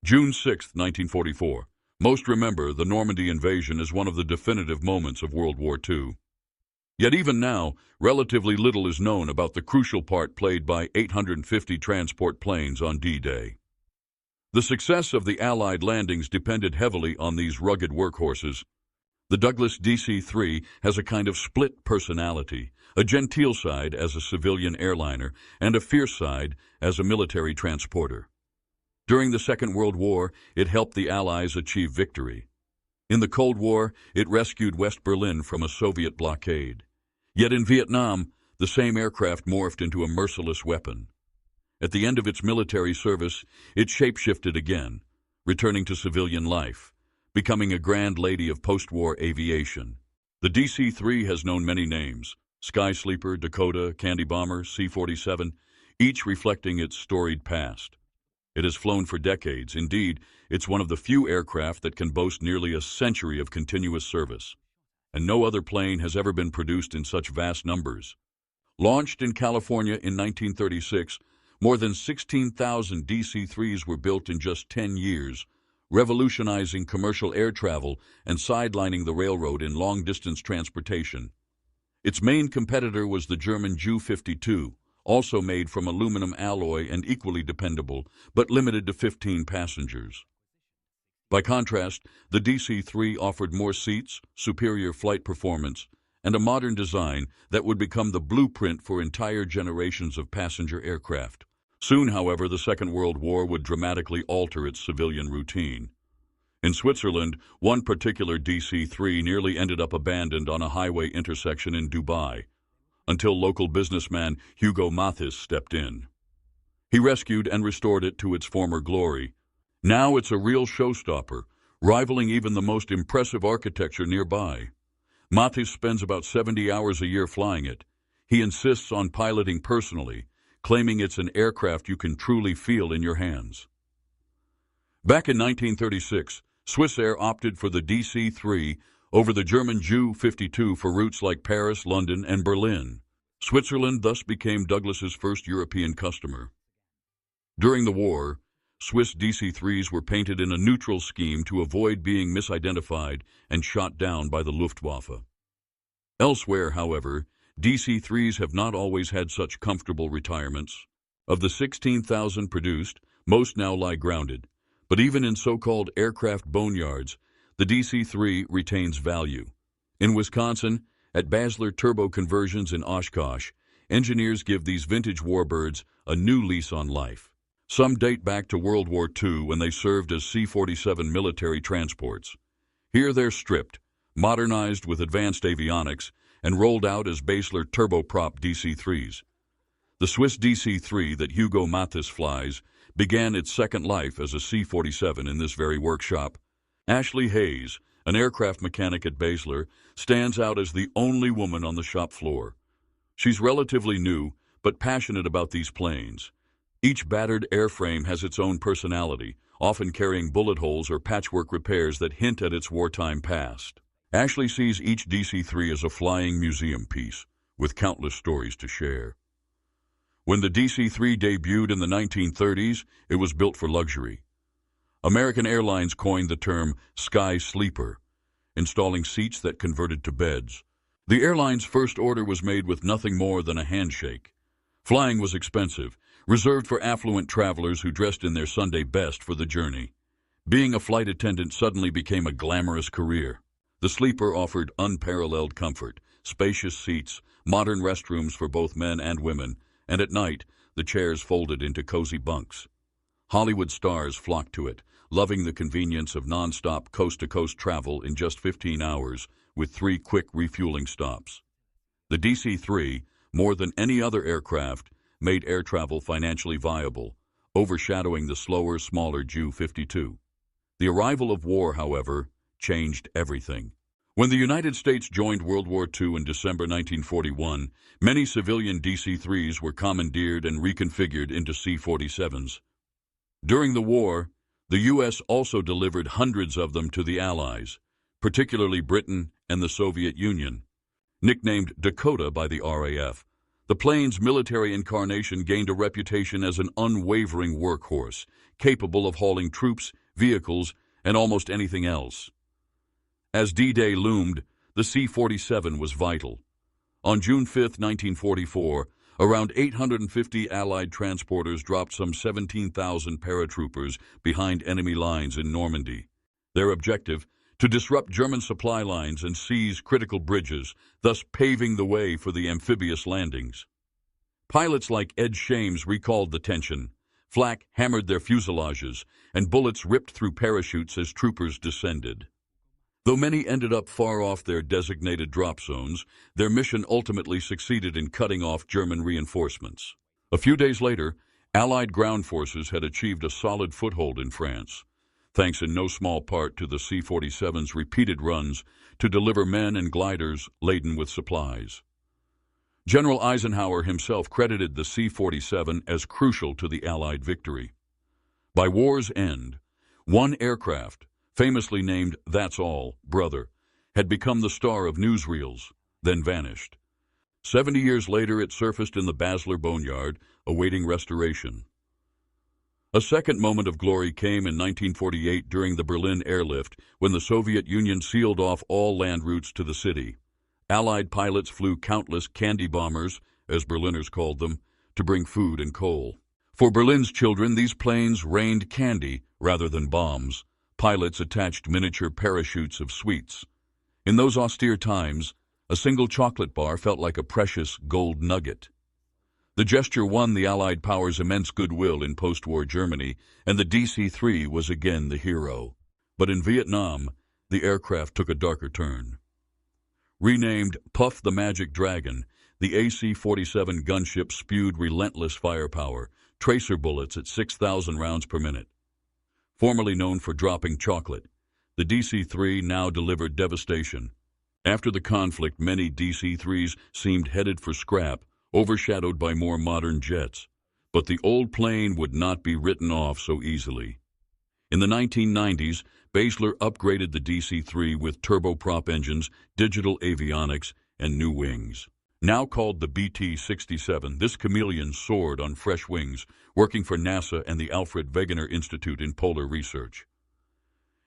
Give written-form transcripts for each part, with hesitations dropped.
June 6, 1944. Most remember the Normandy invasion as one of the definitive moments of World War II. Yet even now, relatively little is known about the crucial part played by 850 transport planes on D-Day. The success of the Allied landings depended heavily on these rugged workhorses. The Douglas DC-3 has a kind of split personality, a genteel side as a civilian airliner and a fierce side as a military transporter. During the Second World War, it helped the Allies achieve victory. In the Cold War, it rescued West Berlin from a Soviet blockade. Yet in Vietnam, the same aircraft morphed into a merciless weapon. At the end of its military service, it shapeshifted again, returning to civilian life, becoming a grand lady of post-war aviation. The DC-3 has known many names: Sky Sleeper, Dakota, Candy Bomber, C-47, each reflecting its storied past. It has flown for decades. Indeed, it's one of the few aircraft that can boast nearly a century of continuous service. And no other plane has ever been produced in such vast numbers. Launched in California in 1936, more than 16,000 DC-3s were built in just 10 years, revolutionizing commercial air travel and sidelining the railroad in long-distance transportation. Its main competitor was the German Ju-52, also made from aluminum alloy and equally dependable, but limited to 15 passengers. By contrast, the DC-3 offered more seats, superior flight performance, and a modern design that would become the blueprint for entire generations of passenger aircraft. Soon, however, the Second World War would dramatically alter its civilian routine. In Switzerland, one particular DC-3 nearly ended up abandoned on a highway intersection in Dubai, until local businessman Hugo Mathis stepped in. He rescued and restored it to its former glory. Now it's a real showstopper, rivaling even the most impressive architecture nearby. Mathis spends about 70 hours a year flying it. He insists on piloting personally, claiming it's an aircraft you can truly feel in your hands. Back in 1936, Swissair opted for the DC-3 over the German Ju-52 for routes like Paris, London, and Berlin. Switzerland thus became Douglas's first European customer. During the war, Swiss DC-3s were painted in a neutral scheme to avoid being misidentified and shot down by the Luftwaffe. Elsewhere, however, DC-3s have not always had such comfortable retirements. Of the 16,000 produced, most now lie grounded, but even in so-called aircraft boneyards, the DC-3 retains value. In Wisconsin, at Basler Turbo Conversions in Oshkosh, engineers give these vintage warbirds a new lease on life. Some date back to World War II when they served as C-47 military transports. Here they're stripped, modernized with advanced avionics, and rolled out as Basler turboprop DC-3s. The Swiss DC-3 that Hugo Mathis flies began its second life as a C-47 in this very workshop. Ashley Hayes, an aircraft mechanic at Basler, stands out as the only woman on the shop floor. She's relatively new, but passionate about these planes. Each battered airframe has its own personality, often carrying bullet holes or patchwork repairs that hint at its wartime past. Ashley sees each DC-3 as a flying museum piece, with countless stories to share. When the DC-3 debuted in the 1930s, it was built for luxury. American Airlines coined the term Sky Sleeper, installing seats that converted to beds. The airline's first order was made with nothing more than a handshake. Flying was expensive, reserved for affluent travelers who dressed in their Sunday best for the journey. Being a flight attendant suddenly became a glamorous career. The Sleeper offered unparalleled comfort, spacious seats, modern restrooms for both men and women, and at night, the chairs folded into cozy bunks. Hollywood stars flocked to it, loving the convenience of non-stop coast-to-coast travel in just 15 hours with 3 quick refueling stops. The DC-3, more than any other aircraft, made air travel financially viable, overshadowing the slower, smaller Ju-52. The arrival of war, however, changed everything. When the United States joined World War II in December 1941, many civilian DC-3s were commandeered and reconfigured into C-47s. During the war, the U.S. also delivered hundreds of them to the Allies, particularly Britain and the Soviet Union. Nicknamed Dakota by the RAF, The plane's military incarnation gained a reputation as an unwavering workhorse, capable of hauling troops, vehicles, and almost anything else. As D-Day loomed, the C-47 was vital. On June 5, 1944, around 850 Allied transporters dropped some 17,000 paratroopers behind enemy lines in Normandy. Their objective, to disrupt German supply lines and seize critical bridges, thus paving the way for the amphibious landings. Pilots like Ed Shames recalled the tension. Flak hammered their fuselages, and bullets ripped through parachutes as troopers descended. Though many ended up far off their designated drop zones, their mission ultimately succeeded in cutting off German reinforcements. A few days later, Allied ground forces had achieved a solid foothold in France, thanks in no small part to the C-47's repeated runs to deliver men and gliders laden with supplies. General Eisenhower himself credited the C-47 as crucial to the Allied victory. By war's end, one aircraft, famously named That's All, Brother, had become the star of newsreels, then vanished. 70 years later, it surfaced in the Basler Boneyard, awaiting restoration. A second moment of glory came in 1948 during the Berlin airlift, when the Soviet Union sealed off all land routes to the city. Allied pilots flew countless candy bombers, as Berliners called them, to bring food and coal. For Berlin's children, these planes rained candy rather than bombs. Pilots attached miniature parachutes of sweets. In those austere times, a single chocolate bar felt like a precious gold nugget. The gesture won the Allied powers immense goodwill in post-war Germany, and the DC-3 was again the hero. But in Vietnam, the aircraft took a darker turn. Renamed Puff the Magic Dragon, the AC-47 gunship spewed relentless firepower, tracer bullets at 6,000 rounds per minute. Formerly known for dropping chocolate, the DC-3 now delivered devastation. After the conflict, many DC-3s seemed headed for scrap, overshadowed by more modern jets. But the old plane would not be written off so easily. In the 1990s, Basler upgraded the DC-3 with turboprop engines, digital avionics, and new wings. Now called the BT-67, this chameleon soared on fresh wings, working for NASA and the Alfred Wegener Institute in Polar Research.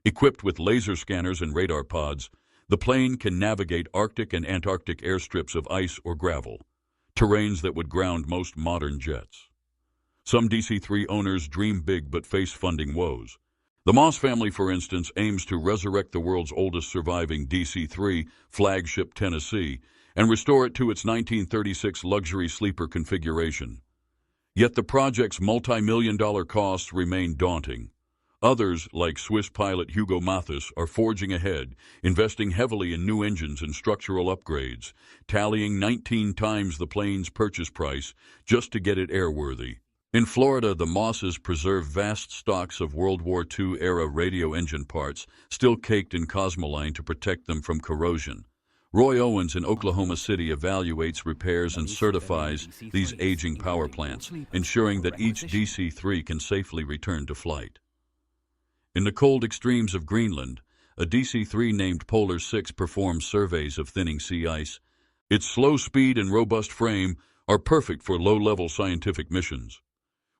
Equipped with laser scanners and radar pods, the plane can navigate Arctic and Antarctic airstrips of ice or gravel, terrains that would ground most modern jets. Some DC-3 owners dream big but face funding woes. The Moss family, for instance, aims to resurrect the world's oldest surviving DC-3 flagship Tennessee and restore it to its 1936 luxury sleeper configuration. Yet the project's multi-million-dollar costs remain daunting. Others, like Swiss pilot Hugo Mathis, are forging ahead, investing heavily in new engines and structural upgrades, tallying 19 times the plane's purchase price just to get it airworthy. In Florida, the Mosses preserve vast stocks of World War II-era radio engine parts, still caked in cosmoline to protect them from corrosion. Roy Owens in Oklahoma City evaluates, repairs, and certifies these aging power plants, ensuring that each DC-3 can safely return to flight. In the cold extremes of Greenland, a DC-3 named Polar 6 performs surveys of thinning sea ice. Its slow speed and robust frame are perfect for low-level scientific missions.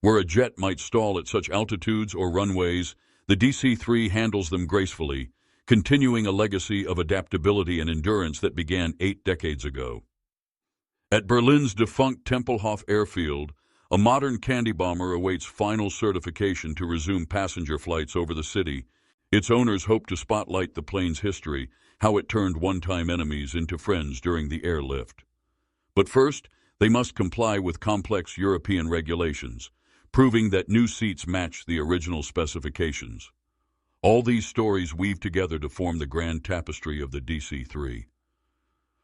Where a jet might stall at such altitudes or runways, the DC-3 handles them gracefully, continuing a legacy of adaptability and endurance that began 8 decades ago. At Berlin's defunct Tempelhof airfield, a modern candy bomber awaits final certification to resume passenger flights over the city. Its owners hope to spotlight the plane's history, how it turned one-time enemies into friends during the airlift. But first, they must comply with complex European regulations, proving that new seats match the original specifications. All these stories weave together to form the grand tapestry of the DC-3.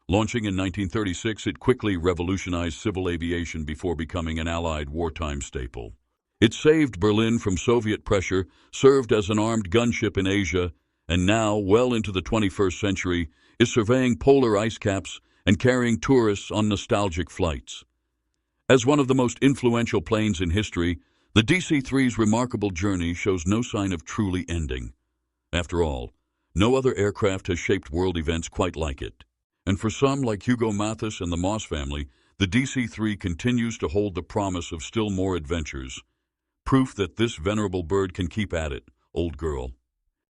Launching in 1936, it quickly revolutionized civil aviation before becoming an Allied wartime staple. It saved Berlin from Soviet pressure, served as an armed gunship in Asia, and now, well into the 21st century, is surveying polar ice caps and carrying tourists on nostalgic flights. As one of the most influential planes in history, the DC-3's remarkable journey shows no sign of truly ending. After all, no other aircraft has shaped world events quite like it. And for some, like Hugo Mathis and the Moss family, the DC-3 continues to hold the promise of still more adventures. Proof that this venerable bird can keep at it, old girl.